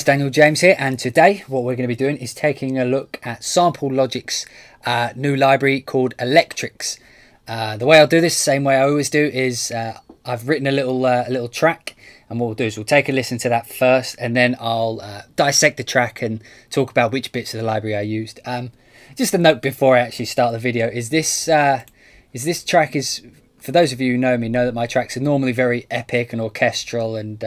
Daniel James here, and today what we're going to be doing is taking a look at Sample Logic's new library called Electrics. The way I'll do this, same way I always do, is I've written a little track, and what we'll do is we'll take a listen to that first, and then I'll dissect the track and talk about which bits of the library I used. Just a note before I actually start the video is this track is, for those of you who know me, know that my tracks are normally very epic and orchestral, and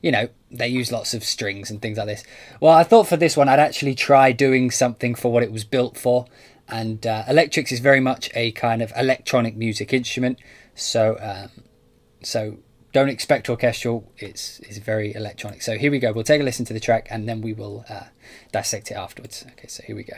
you know, they use lots of strings and things like this. Well, I thought for this one I'd actually try doing something for what it was built for, and Electrics is very much a kind of electronic music instrument, so so don't expect orchestral. It's very electronic. So here we go. We'll take a listen to the track and then we will dissect it afterwards. Okay, so here we go.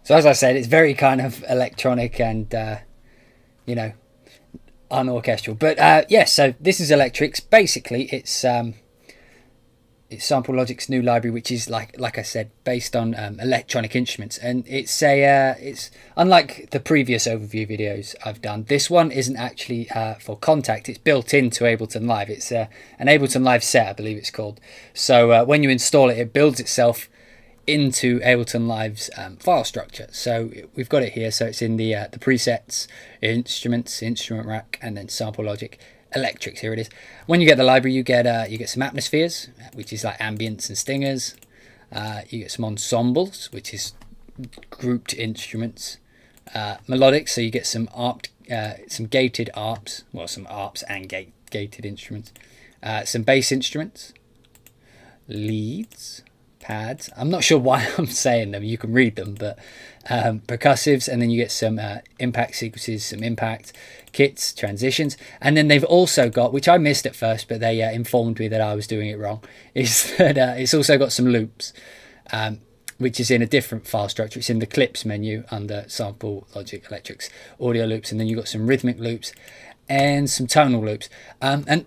So as I said, it's very kind of electronic and, you know, unorchestral. But yeah, so this is Electrics. Basically, it's Sample Logic's new library, which is like I said, based on electronic instruments. And it's unlike the previous overview videos I've done. This one isn't actually for Contact. It's built into Ableton Live. It's an Ableton Live Set, I believe it's called. So when you install it, it builds itself into Ableton Live's file structure. So we've got it here. So it's in the presets, instruments, instrument rack, and then Sample Logic Electrics. Here it is. When you get the library, you get some atmospheres, which is like ambience and stingers. You get some ensembles, which is grouped instruments. Melodics, so you get some gated arps, well, some arps and gated instruments. Some bass instruments, leads, pads. I'm not sure why I'm saying them, you can read them, but percussives, and then you get some impact sequences, some impact kits, transitions, and then they've also got, which I missed at first, but they informed me that I was doing it wrong, is that it's also got some loops, which is in a different file structure. It's in the clips menu under Sample Logic Electrics audio loops, and then you've got some rhythmic loops and some tonal loops, and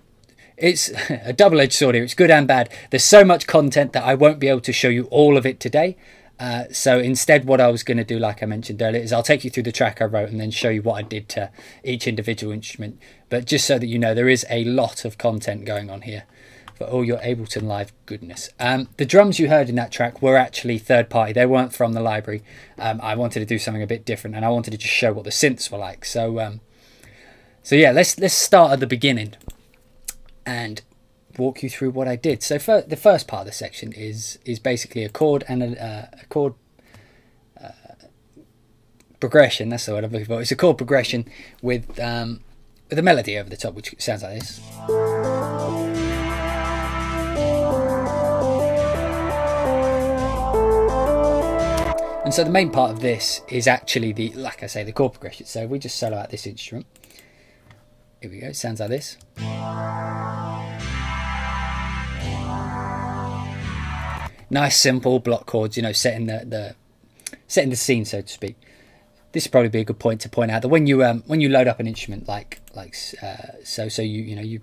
it's a double-edged sword here. It's good and bad. There's so much content that I won't be able to show you all of it today. So instead, what I was going to do, like I mentioned earlier, is I'll take you through the track I wrote and then show you what I did to each individual instrument. But just so that you know, there is a lot of content going on here for all your Ableton Live goodness. The drums you heard in that track were actually third-party. They weren't from the library. I wanted to do something a bit different, and I wanted to just show what the synths were like. So yeah, let's start at the beginning and walk you through what I did. So the first part of the section is basically a chord and a chord progression. That's the word I'm looking for. It's a chord progression with a melody over the top, which sounds like this. And so the main part of this is actually like I say, the chord progression. So if we just solo out this instrument, here we go. It sounds like this. Nice simple block chords, you know, setting the scene, so to speak. This would probably be a good point to point out that when you load up an instrument so you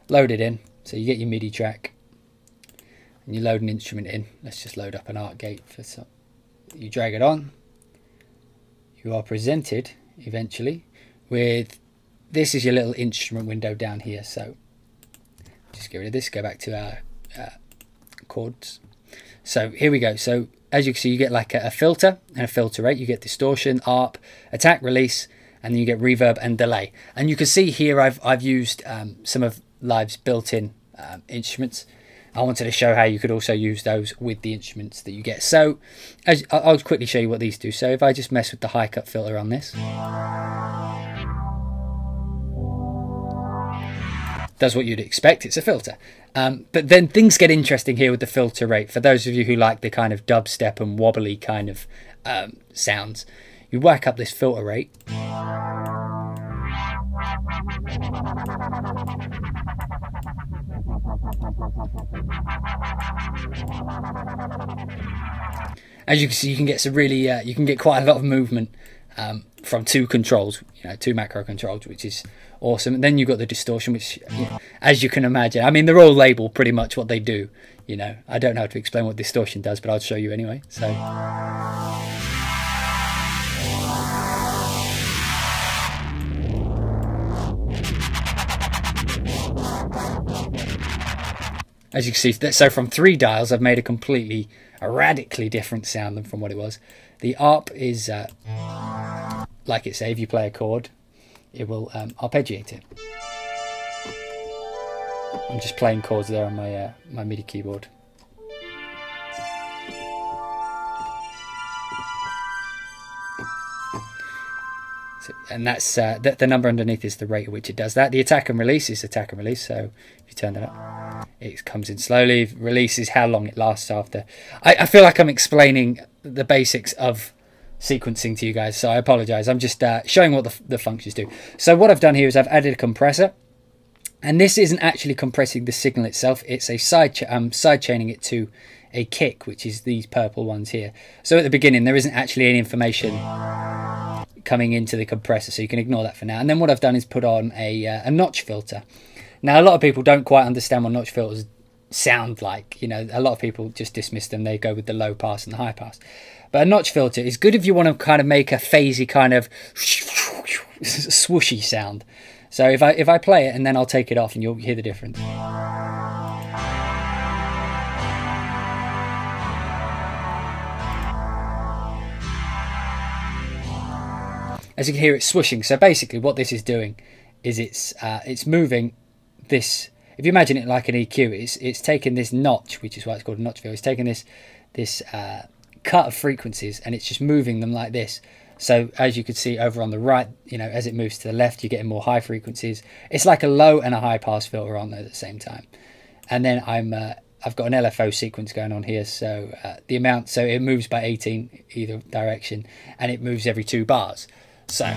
load it in, so you get your MIDI track and you load an instrument in. Let's just load up an ART gate for some. You drag it on, you you are presented eventually with, this is your little instrument window down here. So just get rid of this, go back to our chords. So here we go. So as you can see, you get like a filter and a filter rate. You get distortion, ARP, attack, release, and then you get reverb and delay. And you can see here I've used some of Live's built-in instruments. I wanted to show how you could also use those with the instruments that you get. So I'll quickly show you what these do. So if I just mess with the high cut filter on this, does what you'd expect, it's a filter. But then things get interesting here with the filter rate. For those of you who like the kind of dubstep and wobbly kind of sounds, you whack up this filter rate. As you can see, you can get some really, you can get quite a lot of movement from two controls, two macro controls, which is awesome. And then you've got the distortion, which, as you can imagine, I mean, they're all labeled pretty much what they do. I don't know how to explain what distortion does, but I'll show you anyway. So. As you can see, so from 3 dials, I've made a radically different sound than from what it was. The ARP is, like it says, if you play a chord, it will arpeggiate it. I'm just playing chords there on my MIDI keyboard. And that's the number underneath is the rate at which it does that. The attack and release is attack and release. So if you turn that up, it comes in slowly. Release is how long it lasts after. I feel like I'm explaining the basics of sequencing to you guys, so I apologize. I'm just showing what the functions do. So what I've done here is I've added a compressor, and this isn't actually compressing the signal itself. It's a side-chaining it to a kick, which is these purple ones here. So at the beginning, there isn't actually any information coming into the compressor, so you can ignore that for now. And then what I've done is put on a notch filter. Now, a lot of people don't quite understand what notch filters sound like. A lot of people just dismiss them. They go with the low pass and the high pass. But a notch filter is good if you want to kind of make a phasey kind of swooshy sound. So if I play it and then I'll take it off and you'll hear the difference. As you can hear, it's swooshing. So basically what this is doing is it's moving this. If you imagine it like an EQ, it's taking this notch, which is why it's called a notch filter. It's taking this cut of frequencies and it's just moving them like this. So as you can see over on the right, as it moves to the left, you're getting more high frequencies. It's like a low and a high pass filter on there at the same time. And then I've got an LFO sequence going on here. So the amount, so it moves by 18 either direction, and it moves every 2 bars. So, if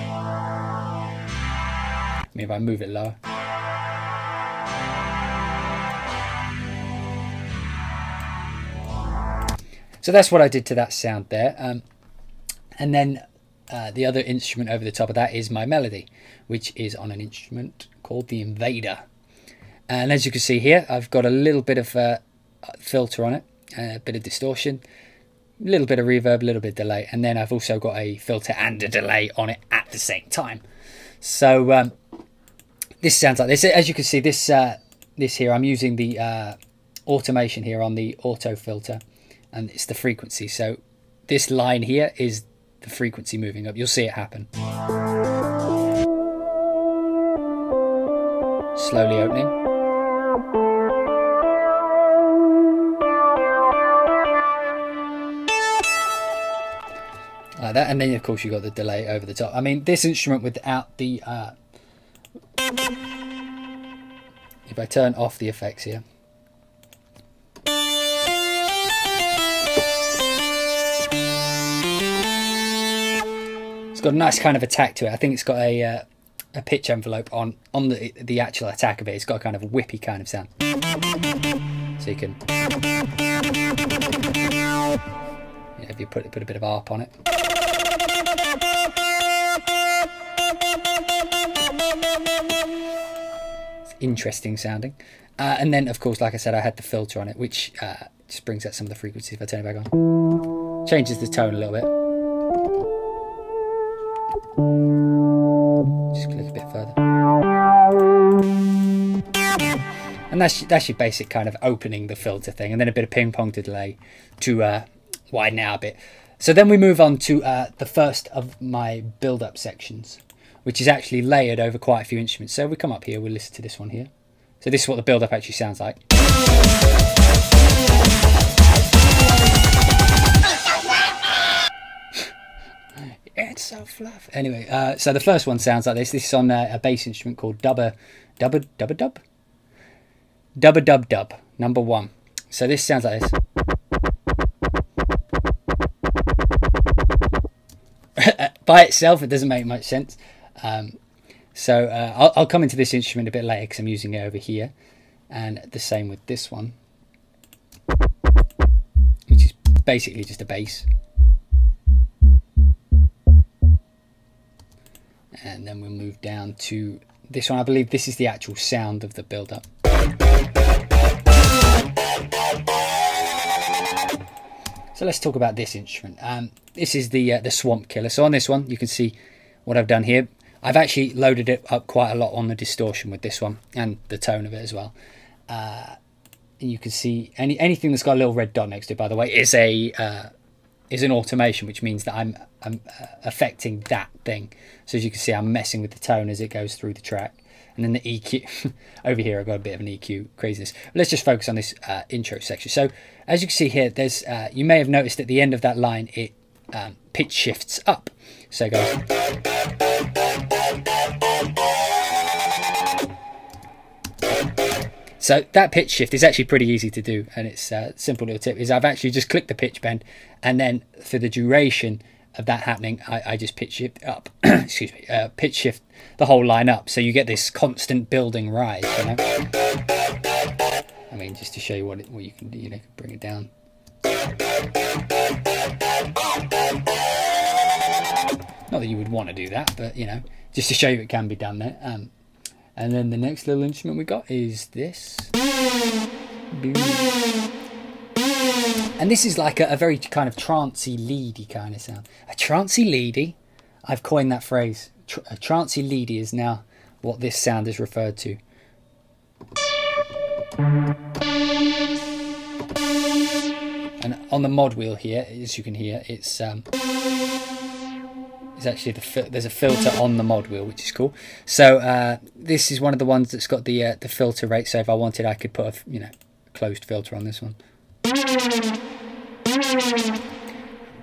I move it lower. So that's what I did to that sound there. And then the other instrument over the top of that is my melody, which is on an instrument called the Invader. And as you can see here, I've got a little bit of filter on it, a bit of distortion, a little bit of reverb, a little bit of delay, and then I've also got a filter and a delay on it at the same time. So this sounds like this. As you can see, this here, I'm using the automation here on the auto filter, and it's the frequency. So this line here is the frequency moving up. You'll see it happen. Slowly opening. Like that, and then of course you got the delay over the top. I mean, this instrument without the if I turn off the effects here, it's got a nice kind of attack to it. I think it's got a pitch envelope on the actual attack of it. It's got a kind of a whippy kind of sound, so you can, if you put a bit of ARP on it. It's interesting sounding. And then, of course, like I said, I had the filter on it, which just brings out some of the frequencies. If I turn it back on, changes the tone a little bit. Just click a bit further. And that's your basic kind of opening the filter thing, and then a bit of ping pong to delay to widen out a bit. So then we move on to the first of my build-up sections, which is actually layered over quite a few instruments. So we come up here, we'll listen to this one here. So this is what the build-up actually sounds like. It's so fluff. Anyway, so the first one sounds like this. This is on a bass instrument called Dub number 1. So this sounds like this. By itself, it doesn't make much sense. I'll come into this instrument a bit later because I'm using it over here, and the same with this one, which is basically just a bass. And then we'll move down to this one. I believe this is the actual sound of the build-up. So let's talk about this instrument. This is the Swamp Killer. So on this one, you can see what I've done here. I've actually loaded it up quite a lot on the distortion with this one, and the tone of it as well. And you can see anything that's got a little red dot next to it, by the way, is an automation, which means that I'm affecting that thing. So as you can see, I'm messing with the tone as it goes through the track. And then the EQ, over here I've got a bit of an EQ craziness. But let's just focus on this intro section. So as you can see here, there's you may have noticed at the end of that line, it pitch shifts up. So it goes. So that pitch shift is actually pretty easy to do, and it's a simple little tip is I've actually just clicked the pitch bend, and then for the duration of that happening, I just pitch shift up. Excuse me, pitch shift the whole line up, so you get this constant building rise. You know, I mean, just to show you what you can do, you know, bring it down. Not that you would want to do that, but you know, just to show you it can be done there. And then the next little instrument we got is this. And this is like a very kind of trancey, leady kind of sound. A trancey leady? I've coined that phrase. A trancey leady is now what this sound is referred to. And on the mod wheel here, as you can hear, it's actually there's a filter on the mod wheel, which is cool. So this is one of the ones that's got the filter rate. So if I wanted, I could put a closed filter on this one.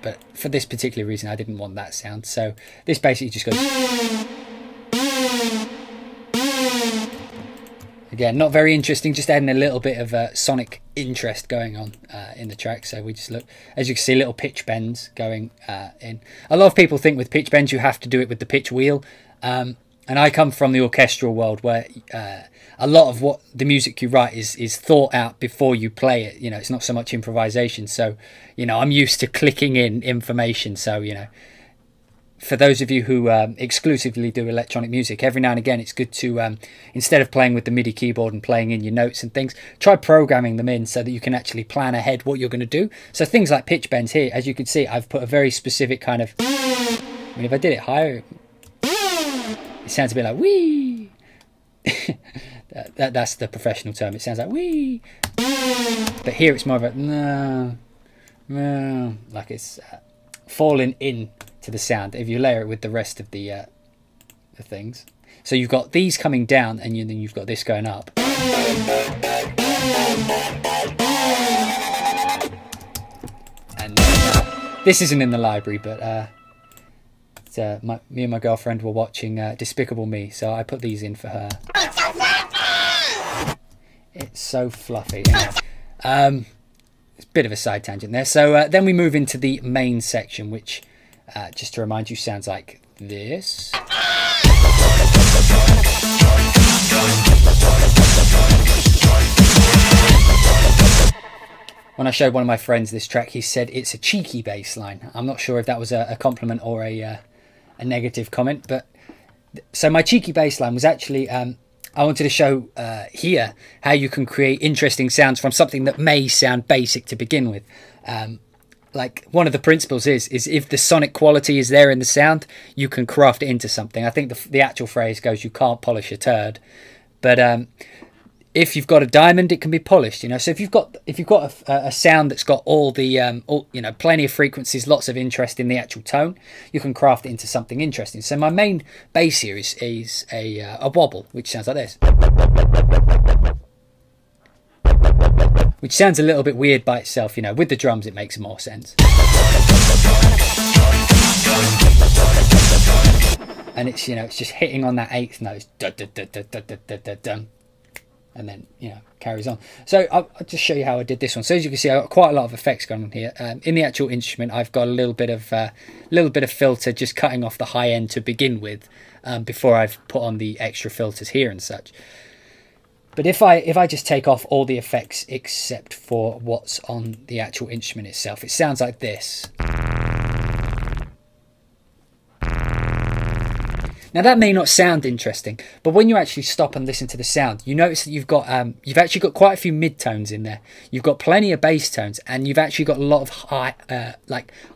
But for this particular reason, I didn't want that sound. So this basically just goes. Again, not very interesting, just adding a little bit of sonic interest going on in the track. So we just look, as you can see, little pitch bends going in. A lot of people think with pitch bends you have to do it with the pitch wheel. And I come from the orchestral world where a lot of what the music you write is thought out before you play it. You know, it's not so much improvisation. So, you know, I'm used to clicking in information. So, you know, for those of you who exclusively do electronic music, every now and again it's good to, instead of playing with the MIDI keyboard and playing in your notes and things, try programming them in so that you can actually plan ahead what you're going to do. So things like pitch bends here, as you can see, I've put a very specific kind of, I mean, if I did it higher, it sounds a bit like wee. That's the professional term. It sounds like wee. But here it's more of a no, like it's falling in to the sound if you layer it with the rest of the things. So you've got these coming down, and then you've got this going up. And this isn't in the library, but me and my girlfriend were watching Despicable Me, so I put these in for her. It's so fluffy. Anyway, it's a bit of a side tangent there. So then we move into the main section, which just to remind you sounds like this. When I showed one of my friends this track, he said it's a cheeky bass line. I'm not sure if that was a compliment or a negative comment, but so my cheeky bass line was actually I wanted to show here how you can create interesting sounds from something that may sound basic to begin with. like one of the principles is if the sonic quality is there in the sound, you can craft it into something. I think the actual phrase goes, you can't polish a turd, but if you've got a diamond, it can be polished, you know. So if you've got a sound that's got all the you know, plenty of frequencies, lots of interest in the actual tone, you can craft it into something interesting. So my main bass here is a wobble, which sounds like this, which sounds a little bit weird by itself, you know. With the drums, it makes more sense. And it's, you know, it's just hitting on that eighth note, and then, you know, carries on. So I'll just show you how I did this one. So as you can see, I've got quite a lot of effects going on here. In the actual instrument, I've got a little bit of filter just cutting off the high end to begin with, before I've put on the extra filters here and such. But if I just take off all the effects except for what's on the actual instrument itself, it sounds like this. Now that may not sound interesting, but when you actually stop and listen to the sound, you notice that you've actually got quite a few mid-tones in there. You've got plenty of bass tones, and you've actually got a lot of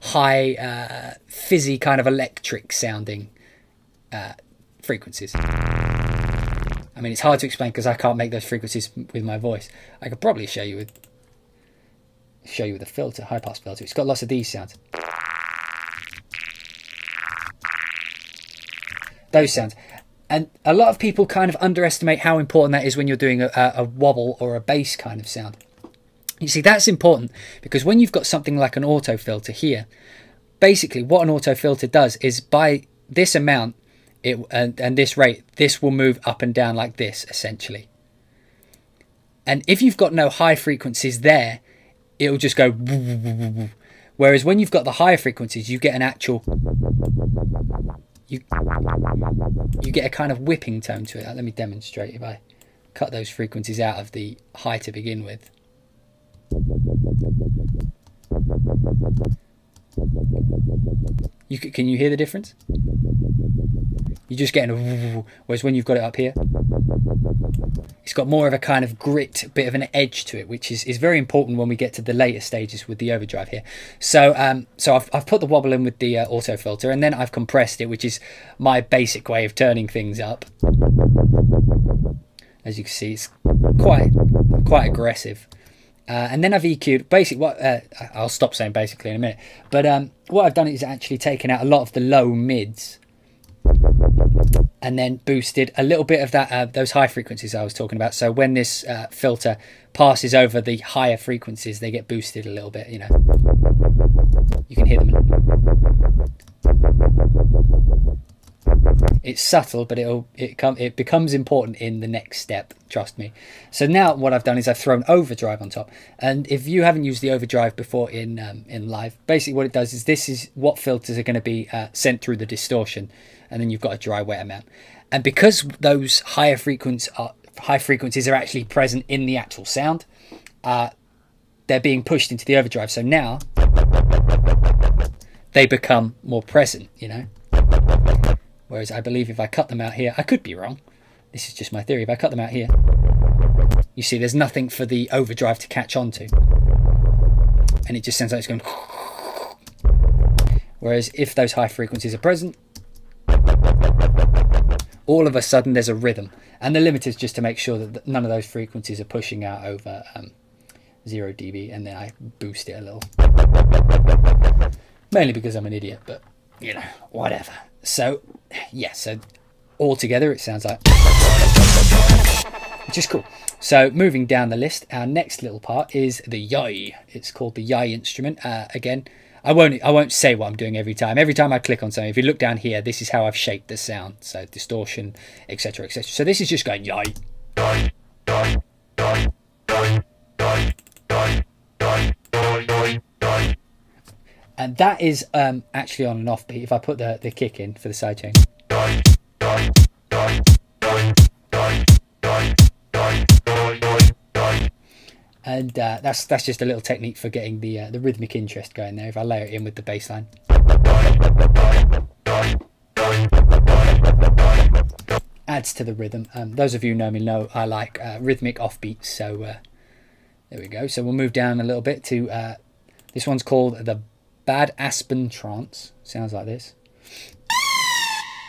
high, fizzy kind of electric sounding frequencies. I mean, it's hard to explain because I can't make those frequencies with my voice. I could probably show you with a filter, high pass filter. It's got lots of these sounds. Those sounds. And a lot of people kind of underestimate how important that is when you're doing a wobble or a bass kind of sound. You see, that's important because when you've got something like an auto filter here, basically what an auto filter does is by this amount and this rate, this will move up and down like this, essentially. And if you've got no high frequencies there, it'll just go. Whereas when you've got the higher frequencies, you get an actual... You get a kind of whipping tone to it. Let me demonstrate. If I cut those frequencies out of the high to begin with. Can you hear the difference? You're just getting a... Whereas when you've got it up here, it's got more of a kind of grit, bit of an edge to it, which is very important when we get to the later stages with the overdrive here. So so I've put the wobble in with the auto filter, and then I've compressed it, which is my basic way of turning things up. As you can see, it's quite aggressive. And then I've EQ'd, I'll stop saying basically in a minute, but what I've done is actually taken out a lot of the low mids and then boosted a little bit of that those high frequencies I was talking about. So when this filter passes over the higher frequencies, they get boosted a little bit, you know. You can hear them. It's subtle, but it becomes important in the next step, trust me. So now what I've done is I've thrown overdrive on top. And if you haven't used the overdrive before in live, basically what it does is this is what filters are going to be sent through the distortion, and then you've got a dry wet amount. And because those high frequencies are actually present in the actual sound, they're being pushed into the overdrive. So now they become more present, you know. Whereas I believe if I cut them out here, I could be wrong. This is just my theory. If I cut them out here, you see there's nothing for the overdrive to catch on to. And it just sounds like it's going... Whereas if those high frequencies are present, all of a sudden there's a rhythm. And the limit is just to make sure that none of those frequencies are pushing out over 0 dB. And then I boost it a little. Mainly because I'm an idiot, but, you know, whatever. So, yeah, so altogether it sounds like... Which is cool. So, moving down the list, our next little part is the yai. It's called the yai instrument. Again, I won't say what I'm doing every time. Every time I click on something, if you look down here, this is how I've shaped the sound. So, distortion, etc., etc. So, this is just going yai. And that is actually on an offbeat. If I put the kick in for the sidechain. And that's just a little technique for getting the rhythmic interest going there. If I layer it in with the bass line. Adds to the rhythm. Those of you who know me know I like rhythmic offbeats. So there we go. So we'll move down a little bit to... This one's called the Bad Aspen Trance. Sounds like this,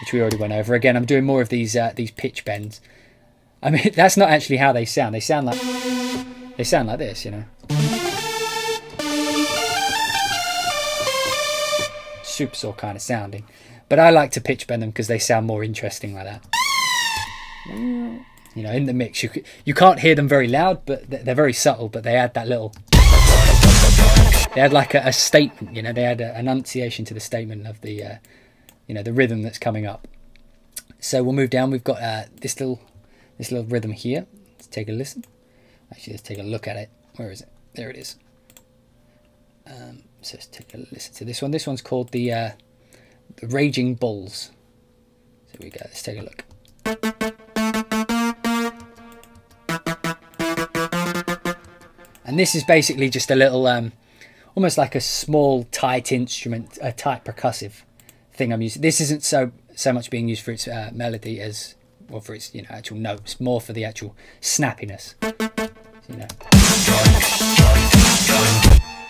which we already went over. Again, I'm doing more of these pitch bends. I mean, that's not actually how they sound. They sound like this, you know. Super saw kind of sounding, but I like to pitch bend them because they sound more interesting like that. You know, in the mix, you can't hear them very loud, but they're very subtle. But they add that little. They had like a statement, you know. They had an enunciation to the statement of the, you know, the rhythm that's coming up. So we'll move down. We've got this little rhythm here. Let's take a listen. Actually, let's take a look at it. Where is it? There it is. So let's take a listen to this one. This one's called the Raging Bulls. So here we go. Let's take a look. And this is basically just a little, almost like a small tight instrument, a tight percussive thing I'm using. This isn't so much being used for its melody as, well, for its, you know, actual notes, more for the actual snappiness. You know.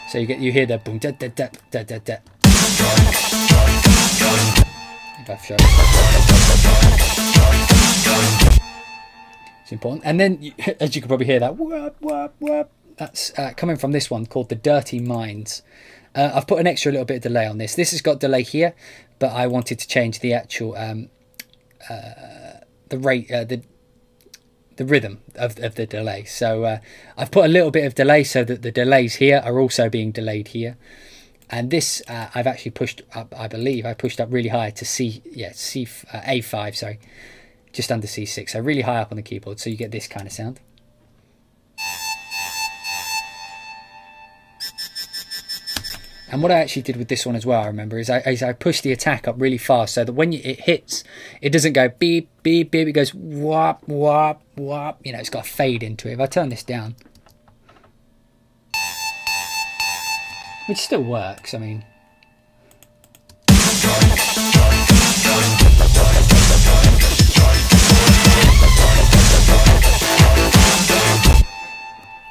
So you hear the boom da da da da da da. If I show it's important. And then, as you can probably hear that whoop whoop whoop. That's coming from this one called the Dirty Minds. I've put an extra little bit of delay on this. This has got delay here, but I wanted to change the actual the rhythm of the delay. So I've put a little bit of delay so that the delays here are also being delayed here. And this I've actually pushed up. I believe I pushed up really high to A5, sorry, just under C6. So really high up on the keyboard, so you get this kind of sound. And what I actually did with this one as well, I remember, is I pushed the attack up really fast so that when it hits, it doesn't go beep, beep, beep. It goes whop, whop, whop. You know, it's got a fade into it. If I turn this down, which still works, I mean.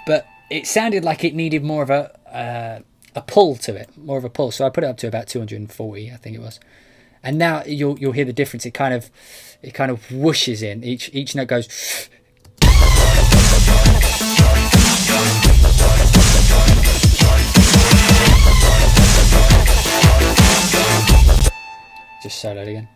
But it sounded like it needed more of a pull to it, more of a pull. So I put it up to about 240, I think it was. And now you'll hear the difference. It kind of whooshes in. Each note goes. Just solo it again.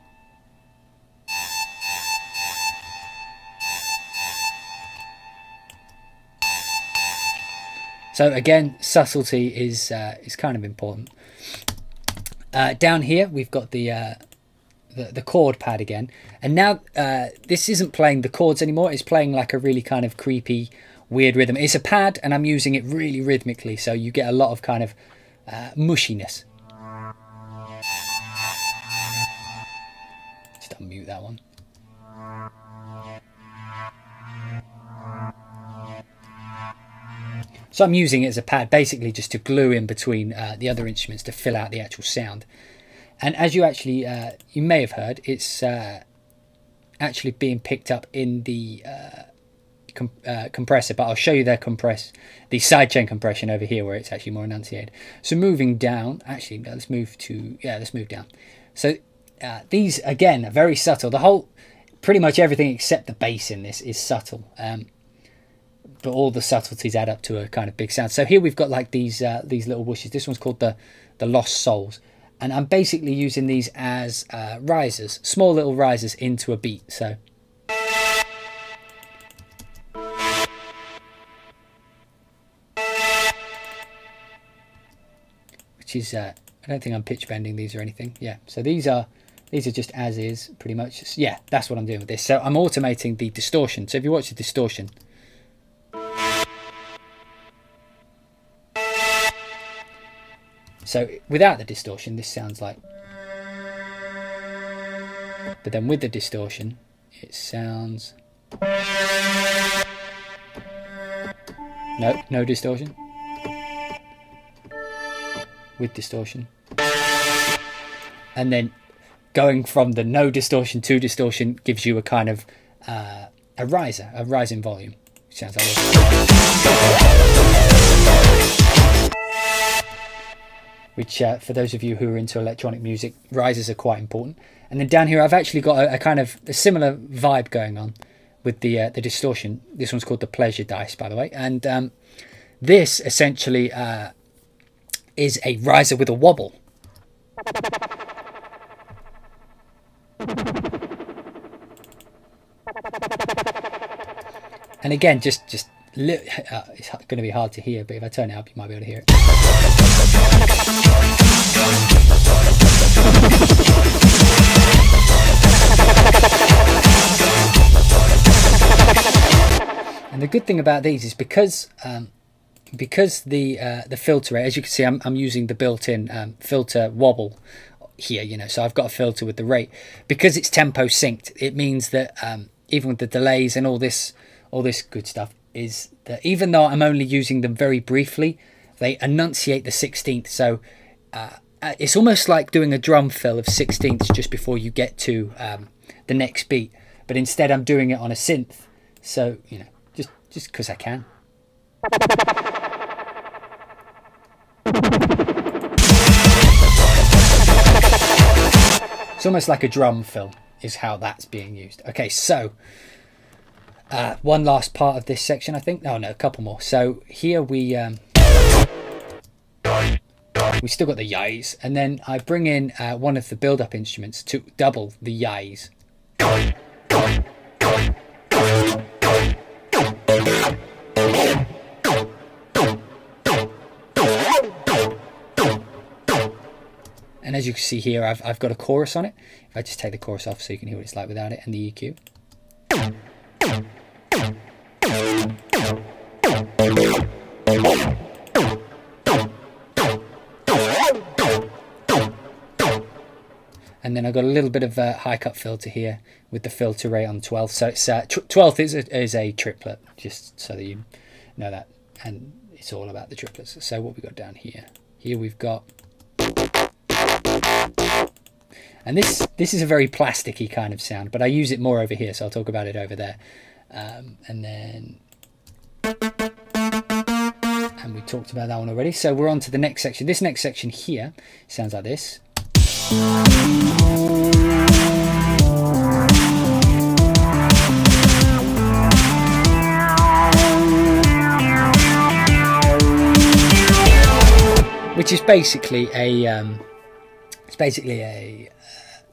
So again, subtlety is kind of important. Down here we've got the chord pad again, and now this isn't playing the chords anymore. It's playing like a really kind of creepy, weird rhythm. It's a pad, and I'm using it really rhythmically, so you get a lot of kind of mushiness. Just unmute that one. So I'm using it as a pad, basically just to glue in between the other instruments to fill out the actual sound. And as you actually, you may have heard, it's actually being picked up in the compressor, but I'll show you the sidechain compression over here where it's actually more enunciated. So moving down, actually, no, let's move down. So these, again, are very subtle. Pretty much everything except the bass in this is subtle. But all the subtleties add up to a kind of big sound. So here we've got like these little whooshes. This one's called the Lost Souls, and I'm basically using these as risers, small little risers into a beat. So which is I don't think I'm pitch bending these or anything. Yeah. So these are just as is pretty much. Yeah, that's what I'm doing with this. So I'm automating the distortion. So if you watch the distortion. So without the distortion, this sounds like... But then with the distortion, it sounds... No distortion. With distortion. And then going from the no distortion to distortion gives you a kind of a rise in volume. Sounds like this. which for those of you who are into electronic music, risers are quite important. And then down here I've actually got a kind of a similar vibe going on with the distortion. This one's called the Pleasure Dice, by the way. And this essentially is a riser with a wobble. And again, it's going to be hard to hear, but if I turn it up, you might be able to hear it. And the good thing about these is because the filter rate, as you can see, I'm using the built-in filter wobble here, you know, so I've got a filter with the rate. Because it's tempo synced, it means that even with the delays and all this good stuff, is that even though I'm only using them very briefly, they enunciate the 16th. So it's almost like doing a drum fill of 16ths just before you get to the next beat, but instead I'm doing it on a synth. So, you know, just because I can. It's almost like a drum fill is how that's being used. Okay, so one last part of this section, I think. Oh no, a couple more. So here we still got the yays, and then I bring in one of the build-up instruments to double the yays. And as you can see here, I've got a chorus on it. If I just take the chorus off so you can hear what it's like without it, and the EQ. And then I've got a little bit of a high cut filter here with the filter rate on 12th. So it's 12th is a triplet, just so that you know that. And it's all about the triplets. So what we got down here? Here we've got, and this is a very plasticky kind of sound, but I use it more over here, so I'll talk about it over there. And then, and we talked about that one already. So we're on to the next section. This next section here sounds like this. Which is basically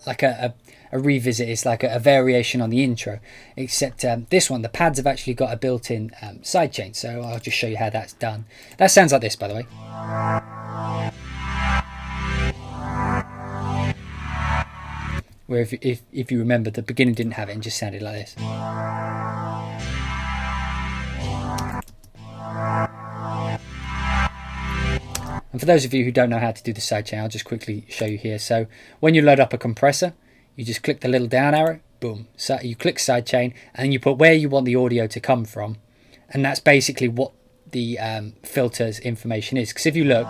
like a revisit. It's like a variation on the intro, except this one, the pads have actually got a built-in sidechain, so I'll just show you how that's done. That sounds like this, by the way. Where if you remember, the beginning didn't have it and just sounded like this. And for those of you who don't know how to do the sidechain, I'll just quickly show you here. So when you load up a compressor, you just click the little down arrow, boom. So you click sidechain, and then you put where you want the audio to come from. And that's basically what the filter's information is. Because if you look,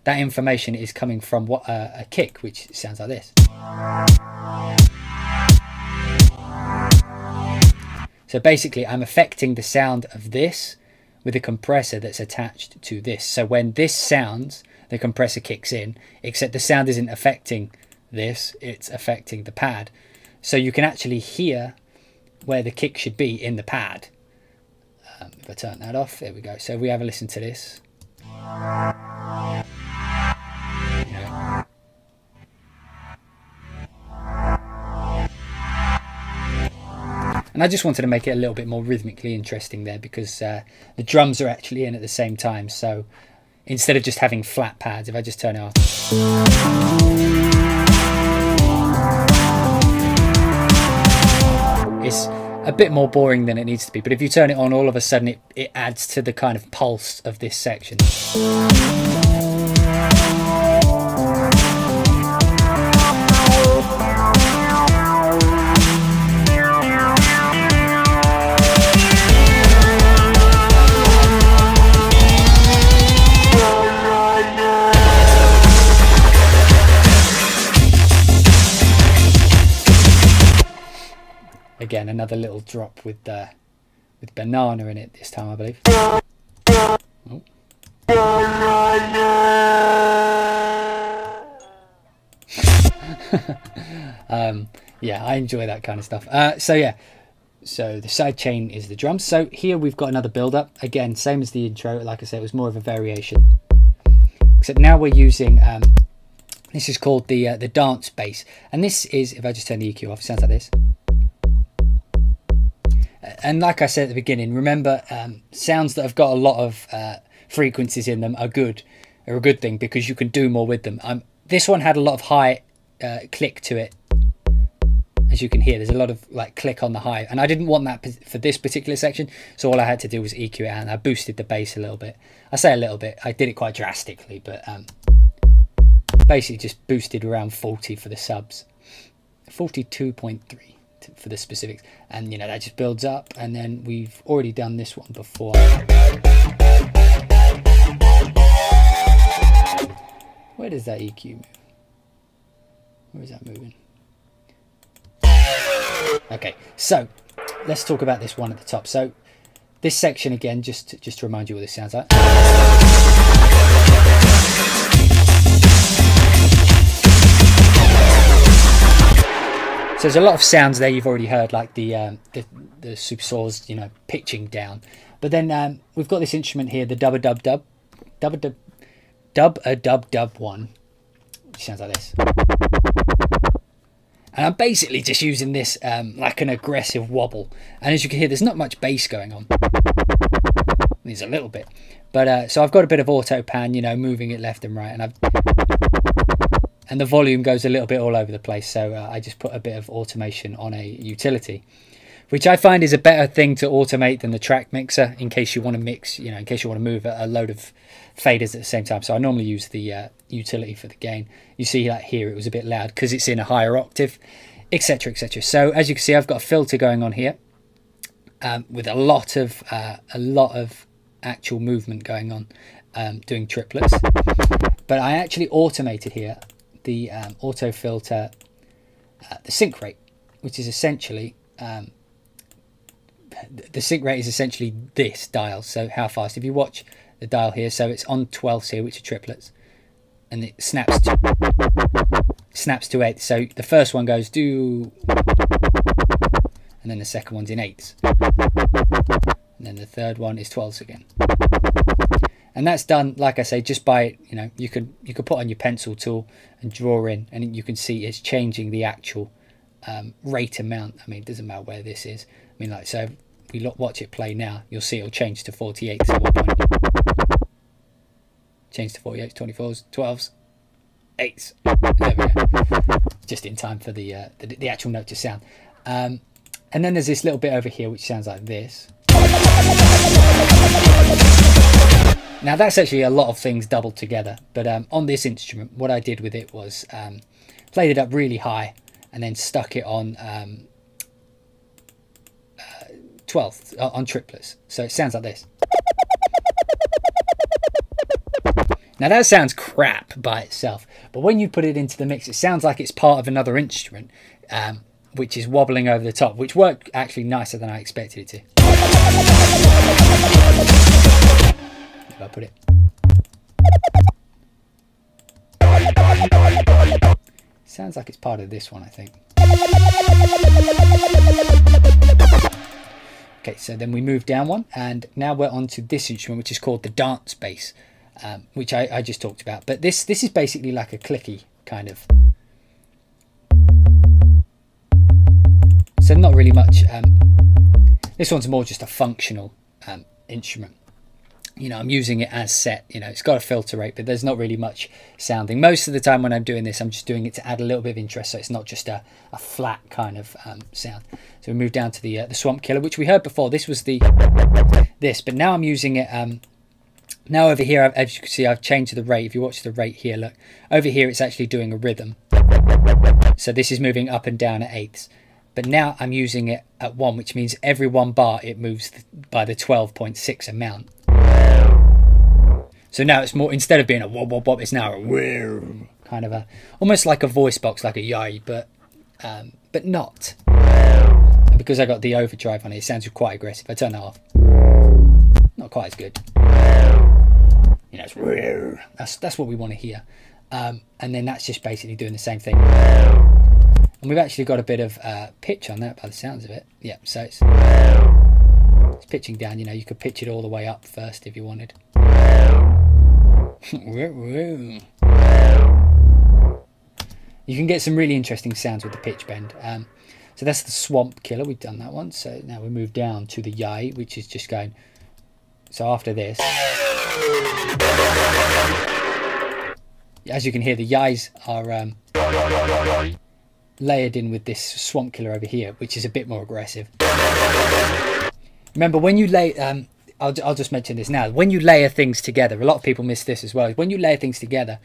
that information is coming from what a kick, which sounds like this. So basically, I'm affecting the sound of this with a compressor that's attached to this. So when this sounds, the compressor kicks in, except the sound isn't affecting this, it's affecting the pad. So you can actually hear where the kick should be in the pad. If I turn that off, there we go. So we have a listen to this. And I just wanted to make it a little bit more rhythmically interesting there, because the drums are actually in at the same time. So instead of just having flat pads, if I just turn it off, it's a bit more boring than it needs to be. But if you turn it on, all of a sudden it adds to the kind of pulse of this section. Again, another little drop with banana in it this time, I believe. Oh. Yeah, I enjoy that kind of stuff. So yeah, so the sidechain is the drums. So here we've got another build up. Again, same as the intro. Like I said, it was more of a variation. Except now we're using, this is called the dance bass. And this is, if I just turn the EQ off, it sounds like this. And like I said at the beginning, remember, sounds that have got a lot of frequencies in them are a good thing, because you can do more with them. This one had a lot of high click to it. As you can hear, there's a lot of like click on the high, and I didn't want that for this particular section, so all I had to do was EQ it out, and I boosted the bass a little bit. I say a little bit, I did it quite drastically, but basically just boosted around 40 for the subs, 42.3 for the specifics, and you know, that just builds up. And then we've already done this one before. Where does that EQ move? Where is that moving? Okay, so let's talk about this one at the top. So this section again, just to remind you what this sounds like. So there's a lot of sounds there you've already heard, like the super saws, you know, pitching down. But then we've got this instrument here, the dub one, which sounds like this. And I'm basically just using this like an aggressive wobble. And as you can hear, there's not much bass going on. There's a little bit. But so I've got a bit of auto pan, you know, moving it left and right. And the volume goes a little bit all over the place. So I just put a bit of automation on a utility, which I find is a better thing to automate than the track mixer, in case you want to mix, you know, in case you want to move a load of faders at the same time. So I normally use the utility for the gain. You see that here it was a bit loud because it's in a higher octave, etc, etc. So as you can see, I've got a filter going on here with a lot of actual movement going on, doing triplets. But I actually automated here the auto filter, the sync rate, which is essentially the sync rate is essentially this dial. So how fast, if you watch the dial here, so it's on 12s here, which are triplets, and it snaps to 8. So the first one goes do, and then the second one's in 8s, and then the third one is 12s again. And that's done, like I say, just by, you know, you could put on your pencil tool and draw in, and you can see it's changing the actual rate amount. I mean, it doesn't matter where this is. I mean, like, so if we watch it play now, you'll see it'll change to 48s at one point. Change to 48s, 24s, 12s, 8s. There we go. Just in time for the actual note to sound. And then there's this little bit over here which sounds like this. Now that's actually a lot of things doubled together, but on this instrument, what I did with it was played it up really high and then stuck it on 12th on triplets. So it sounds like this. Now that sounds crap by itself, but when you put it into the mix, it sounds like it's part of another instrument, which is wobbling over the top, which worked actually nicer than I expected it to. If I put it. Sounds like it's part of this one, I think. Okay, so then we move down one, and now we're on to this instrument, which is called the dance bass, which I just talked about. But this is basically like a clicky kind of. So not really much. This one's more just a functional instrument. You know, I'm using it as set. You know, it's got a filter rate, but there's not really much sounding. Most of the time when I'm doing this, I'm just doing it to add a little bit of interest, so it's not just a flat kind of sound. So we move down to the Swamp Killer, which we heard before. This was this, but now I'm using it. Now over here, as you can see, I've changed the rate. If you watch the rate here, look over here, it's actually doing a rhythm. So this is moving up and down at eighths. But now I'm using it at 1, which means every 1 bar it moves by the 12.6 amount. So now it's more, instead of being a wop wop wop, it's now a whir, kind of a, almost like a voice box, like a yai, but not. And because I got the overdrive on it, it sounds quite aggressive. I turn that off, not quite as good. You know, that's what we want to hear. And then that's just basically doing the same thing. And we've actually got a bit of pitch on that by the sounds of it. Yeah, so it's pitching down. You know, you could pitch it all the way up first if you wanted. You can get some really interesting sounds with the pitch bend. So that's the Swamp Killer. We've done that one. So now we move down to the Yai, which is just going. So after this, as you can hear, the Yais are layered in with this Swamp Killer over here, which is a bit more aggressive. Remember, when you lay, I'll just mention this now. When you layer things together, a lot of people miss this as well. When you layer things together,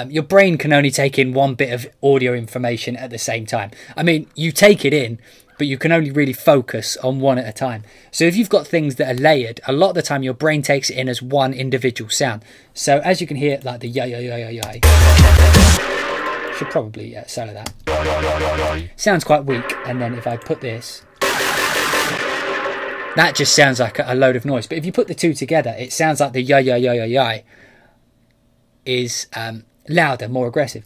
your brain can only take in one bit of audio information at the same time. I mean, you take it in, but you can only really focus on one at a time. So if you've got things that are layered, a lot of the time your brain takes it in as one individual sound. So as you can hear, like the yai, should probably solo that. Sounds quite weak. And then if I put this, that just sounds like a load of noise. But if you put the two together, it sounds like the yai is louder, more aggressive.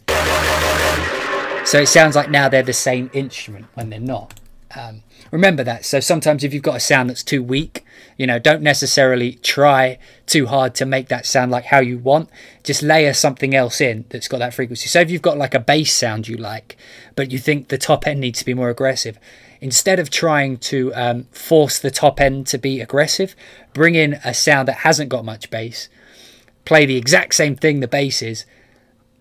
So it sounds like now they're the same instrument when they're not. Remember that. So sometimes if you've got a sound that's too weak, you know, don't necessarily try too hard to make that sound like how you want. Just layer something else in that's got that frequency. So if you've got like a bass sound you like, but you think the top end needs to be more aggressive, instead of trying to force the top end to be aggressive, bring in a sound that hasn't got much bass, play the exact same thing the bass is,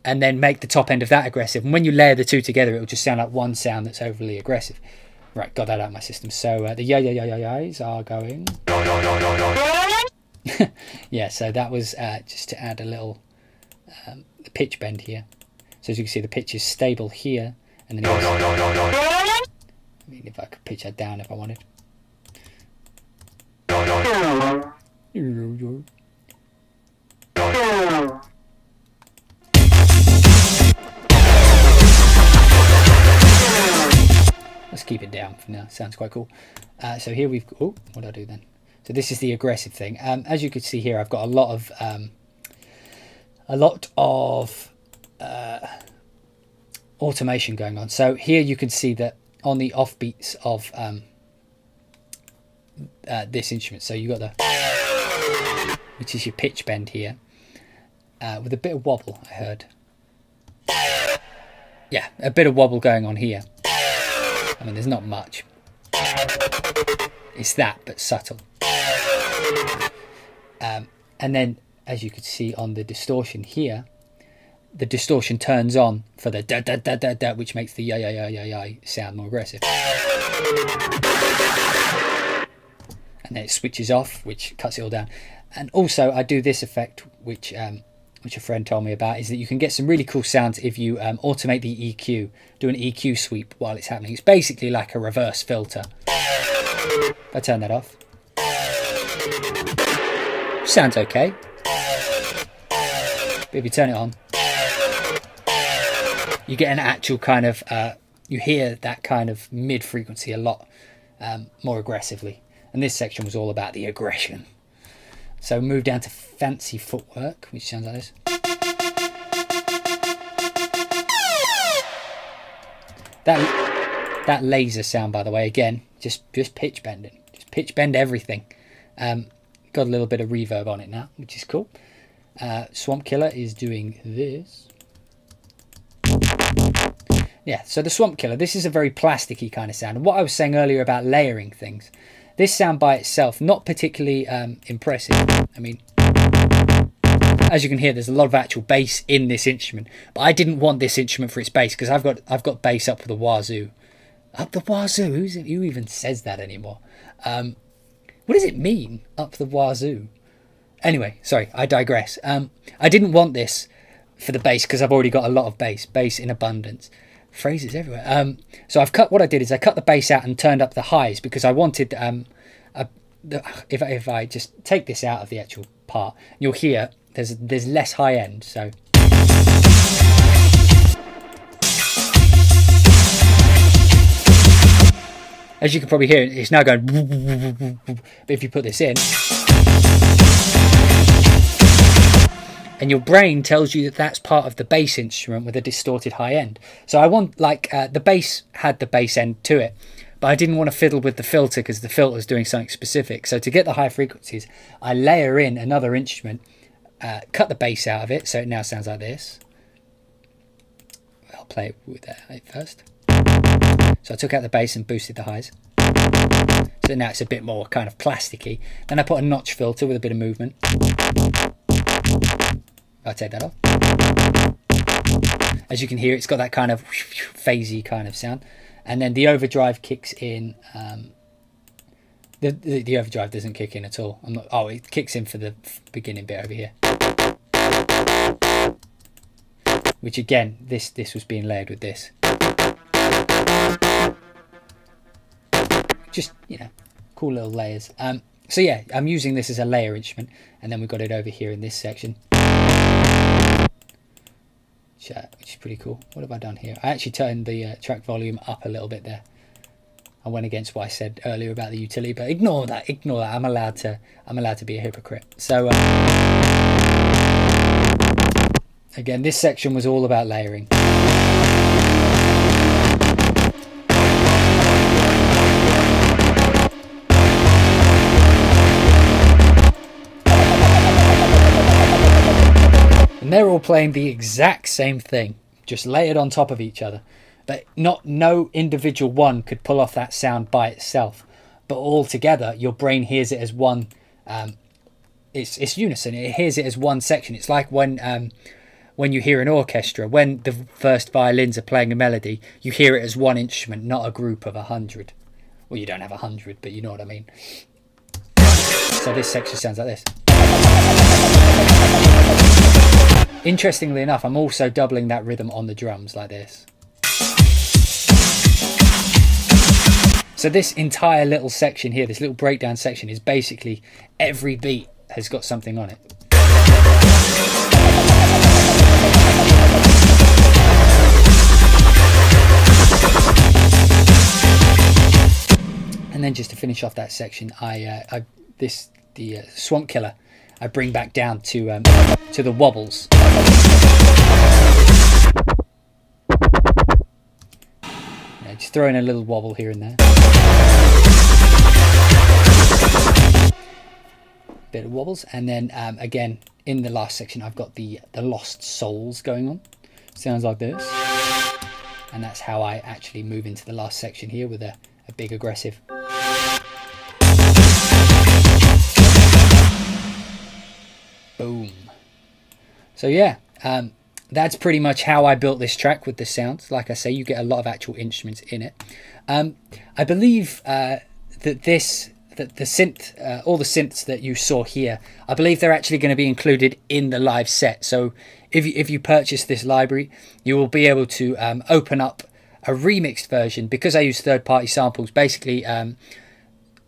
and then make the top end of that aggressive. And when you layer the two together, it'll just sound like one sound that's overly aggressive. Right, got that out of my system. So the yais are going. Yeah, so that was just to add a little pitch bend here. So as you can see, the pitch is stable here, and then it goes. I mean, if I could pitch that down if I wanted. Let's keep it down for now. Sounds quite cool. So here we've... Oh, what do I do then? So this is the aggressive thing. As you can see here, I've got a lot of automation going on. So here you can see that on the offbeats of this instrument. So you got the... which is your pitch bend here. With a bit of wobble, I heard. Yeah, a bit of wobble going on here. I mean, there's not much. It's that, but subtle. And then, as you can see on the distortion here, the distortion turns on for the da da da da da, which makes the yai sound more aggressive. And then it switches off, which cuts it all down. And also, I do this effect, which a friend told me about, is that you can get some really cool sounds if you automate the EQ, do an EQ sweep while it's happening. It's basically like a reverse filter. If I turn that off, sounds okay. But if you turn it on, you get an actual kind of, you hear that kind of mid frequency a lot more aggressively. And this section was all about the aggression. So move down to Fancy Footwork, which sounds like this. That laser sound, by the way, again, just pitch bending. Just pitch bend everything. Got a little bit of reverb on it now, which is cool. Swamp Killer is doing this. Yeah, so the Swamp Killer, this is a very plasticky kind of sound. And what I was saying earlier about layering things, this sound by itself, not particularly impressive. I mean, as you can hear, there's a lot of actual bass in this instrument. But I didn't want this instrument for its bass because I've got bass up the wazoo. Up the wazoo? Who even says that anymore? What does it mean, up the wazoo? Anyway, sorry, I digress. I didn't want this for the bass because I've already got a lot of bass in abundance. Phrases everywhere. So what I did is I cut the bass out and turned up the highs because I wanted if I just take this out of the actual part, you'll hear there's less high end. So as you can probably hear, it's now going. But if you put this in, and your brain tells you that that's part of the bass instrument with a distorted high end. So I want, like, the bass had the bass end to it, but I didn't want to fiddle with the filter because the filter is doing something specific. So to get the high frequencies, I layer in another instrument, cut the bass out of it, so it now sounds like this. I'll play it with it first. So I took out the bass and boosted the highs. So now it's a bit more kind of plasticky. Then I put a notch filter with a bit of movement. I'll take that off. As you can hear, it's got that kind of phasey kind of sound. And then the overdrive kicks in. The overdrive doesn't kick in at all. Oh, it kicks in for the beginning bit over here. Which again, this was being layered with this. Just, you know, cool little layers. So yeah, I'm using this as a layer instrument, and then we've got it over here in this section, which is pretty cool. What have I done here? I actually turned the track volume up a little bit there. I went against what I said earlier about the utility, but ignore that. Ignore that. I'm allowed to be a hypocrite. So again, this section was all about layering. And they're all playing the exact same thing, just layered on top of each other. But no individual one could pull off that sound by itself. But all together, your brain hears it as one. It's unison. It hears it as one section. It's like when you hear an orchestra, when the first violins are playing a melody, you hear it as one instrument, not a group of 100. Well, you don't have 100, but you know what I mean. So this section sounds like this. Interestingly enough, I'm also doubling that rhythm on the drums like this. So this entire little section here, this little breakdown section, is basically every beat has got something on it. And then just to finish off that section, the Swamp Killer, I bring back down to the wobbles. Just throw in a little wobble here and there. Bit of wobbles, and then again in the last section I've got the Lost Souls going on. Sounds like this, and that's how I actually move into the last section here with a big aggressive. Boom. So yeah, that's pretty much how I built this track with the sounds. Like I say, you get a lot of actual instruments in it. I believe that the synth, all the synths that you saw here, I believe they're actually going to be included in the live set. So if you purchase this library, you will be able to open up a remixed version. Because I use third-party samples, basically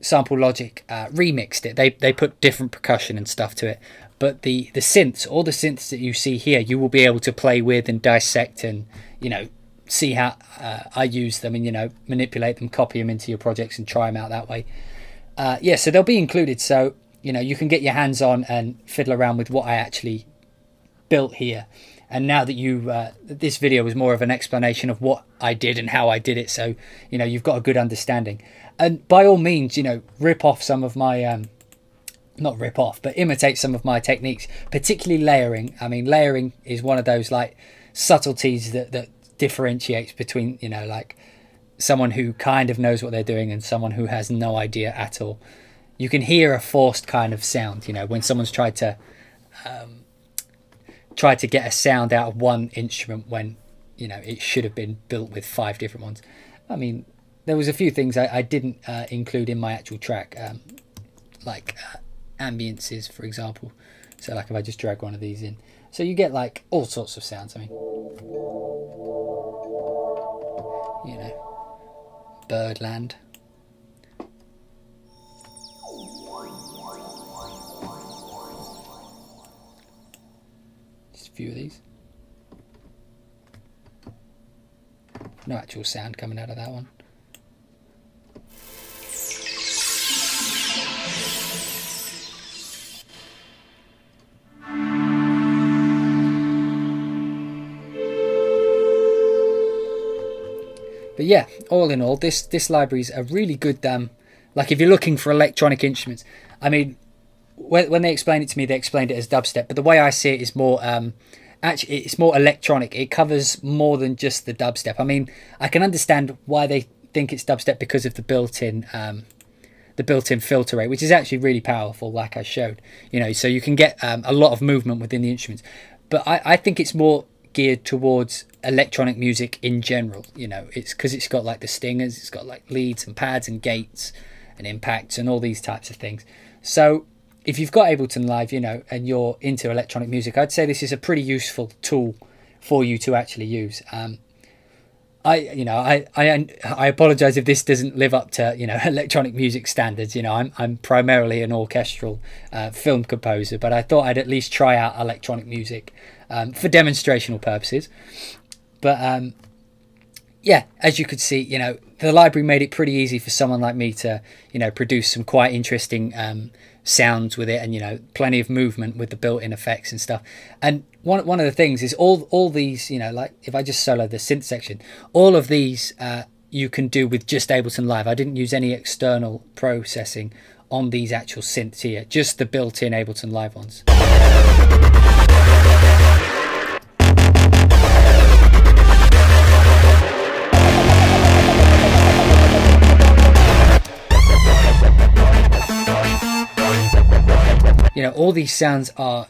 Sample Logic remixed it. They put different percussion and stuff to it. But the synths, all the synths that you see here, you will be able to play with and dissect and, you know, see how I use them and, you know, manipulate them, copy them into your projects and try them out that way. Yeah, so they'll be included. So, you know, you can get your hands on and fiddle around with what I actually built here. And now that this video was more of an explanation of what I did and how I did it. So, you know, you've got a good understanding. And by all means, you know, rip off some of my... not rip off, but imitate some of my techniques, particularly layering. I mean, layering is one of those like subtleties that differentiates between, you know, like someone who kind of knows what they're doing and someone who has no idea at all. You can hear a forced kind of sound, you know, when someone's tried to get a sound out of one instrument when, you know, it should have been built with 5 different ones. I mean, there was a few things I didn't include in my actual track, like ambiances, for example. So like if I just drag one of these in, so you get like all sorts of sounds. I mean, you know, Birdland. Just a few of these. No actual sound coming out of that one. But yeah, all in all, this library is a really good like if you're looking for electronic instruments. I mean, when they explained it to me, they explained it as dubstep, but the way I see it is more actually it's more electronic. It covers more than just the dubstep. I mean, I can understand why they think it's dubstep because of the built-in filter rate, which is actually really powerful, like I showed, you know, so you can get a lot of movement within the instruments. But I think it's more geared towards electronic music in general, you know. It's because it's got like the stingers, it's got like leads and pads and gates and impacts and all these types of things. So if you've got Ableton Live, you know, and you're into electronic music, I'd say this is a pretty useful tool for you to actually use. I apologize if this doesn't live up to, you know, electronic music standards. You know, I'm primarily an orchestral film composer, but I thought I'd at least try out electronic music for demonstrational purposes. But yeah, as you could see, you know, the library made it pretty easy for someone like me to, you know, produce some quite interesting sounds with it, and, you know, plenty of movement with the built-in effects and stuff. And one of the things is all these, you know, like if I just solo the synth section, all of these you can do with just Ableton Live. I didn't use any external processing on these actual synths here, just the built-in Ableton Live ones. You know, all these sounds are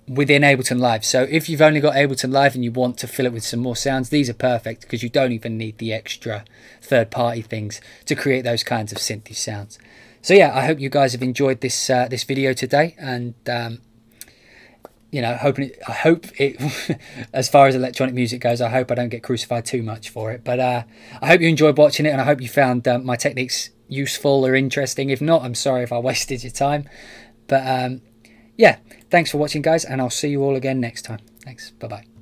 within Ableton Live. So if you've only got Ableton Live and you want to fill it with some more sounds, these are perfect because you don't even need the extra third-party things to create those kinds of synthy sounds. So yeah, I hope you guys have enjoyed this this video today, and you know, I hope it as far as electronic music goes, I hope I don't get crucified too much for it. But I hope you enjoyed watching it, and I hope you found my techniques useful or interesting. If not, I'm sorry if I wasted your time. But yeah, thanks for watching, guys, and I'll see you all again next time. Thanks. Bye-bye.